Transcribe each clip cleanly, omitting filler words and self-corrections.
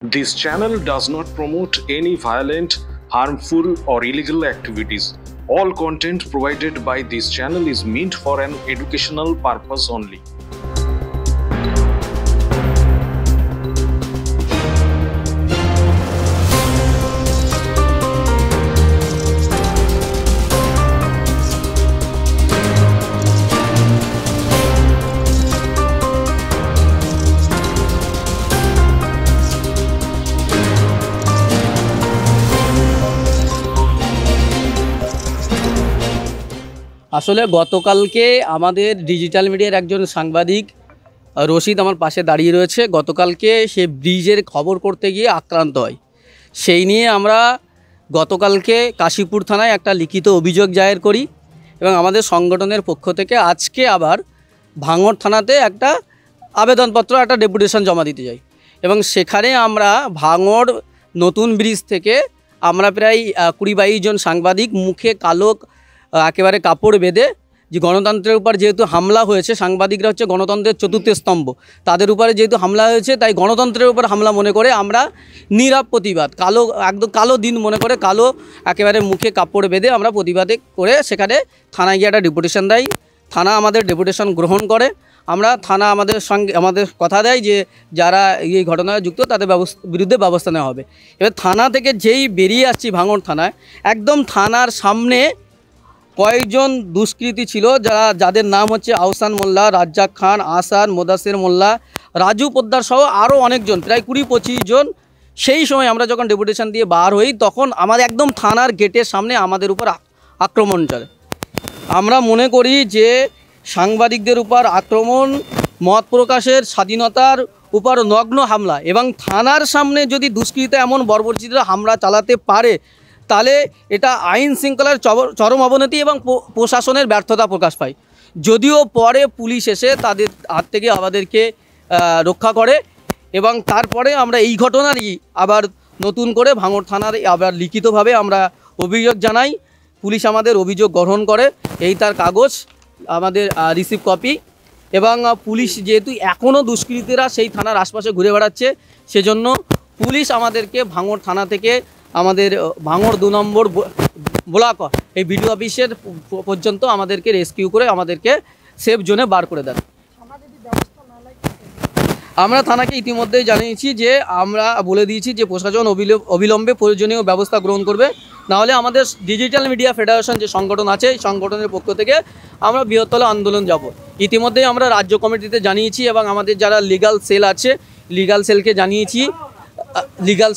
This channel does not promote any violent, harmful, or illegal activities. All content provided by this channel is meant for an educational purpose only. আসলে গতকালকে আমাদের digital মিডিয়ার একজন সাংবাদিক রশিদ আমার পাশে দাঁড়িয়ে রয়েছে। গতকালকে সে ব্রিজের খবর করতে গিয়ে আক্রান্ত হয়। সেই নিয়ে আমরা গতকালকে কাশীপুর থানায় একটা লিখিত অভিযোগ দায়ের করি এবং আমাদের সংগঠনের পক্ষ থেকে আজকে আবার ভাঙড় থানাতে একটা আবেদনপত্র, একটা ডেপুটেশন জমা দিতে যাই এবং সেখানে আমরা ভাঙড় নতুন ব্রিজ থেকে আমরা প্রায় 20-22 জন সাংবাদিক মুখে কালো একেবারে কাপড় বেঁধে, যে গণতন্ত্রের উপর যেহেতু হামলা হয়েছে, সাংবাদিকরা হচ্ছে গণতন্ত্রের চতুর্থ স্তম্ভ, তাদের উপরে যেহেতু হামলা হয়েছে তাই গণতন্ত্রের উপর হামলা মনে করে আমরা নীরব প্রতিবাদ, একদম কালো দিন মনে করে কালো একেবারে মুখে কাপড় বেঁধে আমরা প্রতিবাদে করে সেখানে থানায় গিয়ে একটা ডেপুটেশন দেয়। থানা আমাদের ডেপুটেশন গ্রহণ করে। আমরা থানা আমাদের কথা দেয় যে যারা এই ঘটনায় যুক্ত তাদের বিরুদ্ধে ব্যবস্থা নেওয়া হবে। এবার থানা থেকে যেই বেরিয়ে আসছি ভাঙড় থানায়, একদম থানার সামনে কয়েকজন দুষ্কৃতী ছিল যাদের নাম হচ্ছে আহসান মোল্লা, রাজ্জাক খান, আসান, মোদাসের মোল্লা, রাজু পোদ্দার সহ আরও অনেকজন, প্রায় 20-25 জন। সেই সময় আমরা যখন ডেপুটেশন দিয়ে বার হই তখন আমাদের একদম থানার গেটের সামনে আমাদের উপর আক্রমণ চলে। আমরা মনে করি যে সাংবাদিকদের উপর আক্রমণ মত প্রকাশের স্বাধীনতার উপর নগ্ন হামলা, এবং থানার সামনে যদি দুষ্কৃতীরা এমন বর্বরচিত হামলা চালাতে পারে তাহলে এটা আইন শৃঙ্খলার চরম অবনতি এবং প্রশাসনের ব্যর্থতা প্রকাশ পায়। যদিও পরে পুলিশ এসে তাদের হাত থেকে আমাদেরকে রক্ষা করে এবং তারপরে আমরা এই ঘটনারই আবার নতুন করে ভাঙড় থানার আবার লিখিতভাবে আমরা অভিযোগ জানাই। পুলিশ আমাদের অভিযোগ গ্রহণ করে, এই তার কাগজ আমাদের রিসিভ কপি। এবং পুলিশ যেহেতু এখনও দুষ্কৃতীরা সেই থানার আশপাশে ঘুরে বেড়াচ্ছে, সেজন্য পুলিশ আমাদেরকে ভাঙড় থানা থেকে আমাদের ভাঙড় 2 নম্বর ব্লক এই বিডিও অফিসের পর্যন্ত আমাদেরকে রেস্কিউ করে আমাদেরকে সেফ জোনে বার করে দেন। আমরা থানাকে ইতিমধ্যেই জানিয়েছি যে আমরা বলে দিয়েছি যে প্রশাসন অবিলম্বে প্রয়োজনীয় ব্যবস্থা গ্রহণ করবে, নাহলে আমাদের ডিজিটাল মিডিয়া ফেডারেশন যে সংগঠন আছে এই সংগঠনের পক্ষ থেকে আমরা বৃহত্তর আন্দোলন যাব। ইতিমধ্যেই আমরা রাজ্য কমিটিতে জানিয়েছি এবং আমাদের যারা লিগ্যাল সেল আছে লিগ্যাল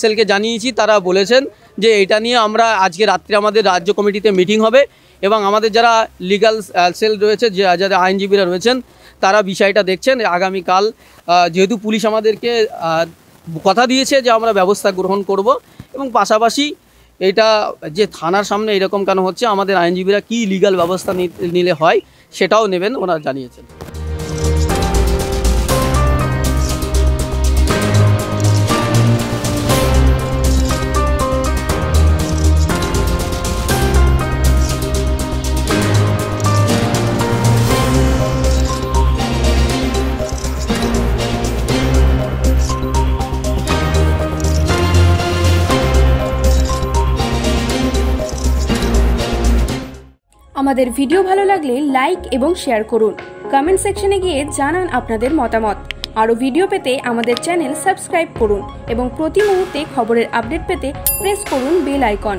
সেলকে জানিয়েছি। তারা বলেছেন যে এটা নিয়ে আমরা আজকে রাত্রে আমাদের রাজ্য কমিটিতে মিটিং হবে এবং আমাদের যারা লিগ্যাল সেল রয়েছে, যারা আইনজীবীরা রয়েছেন, তারা বিষয়টা দেখছেন। আগামীকাল যেহেতু পুলিশ আমাদেরকে কথা দিয়েছে যে আমরা ব্যবস্থা গ্রহণ করব, এবং পাশাপাশি এটা যে থানার সামনে এরকম কেন হচ্ছে, আমাদের আইনজীবীরা কি লিগ্যাল ব্যবস্থা নিলে হয় সেটাও নেবেন, ওনারা জানিয়েছেন। আমাদের ভিডিও ভালো লাগলে লাইক এবং শেয়ার করুন। কমেন্ট সেকশনে গিয়ে জানান আপনাদের মতামত। আরও ভিডিও পেতে আমাদের চ্যানেল সাবস্ক্রাইব করুন এবং প্রতি মুহূর্তে খবরের আপডেট পেতে প্রেস করুন বেল আইকন।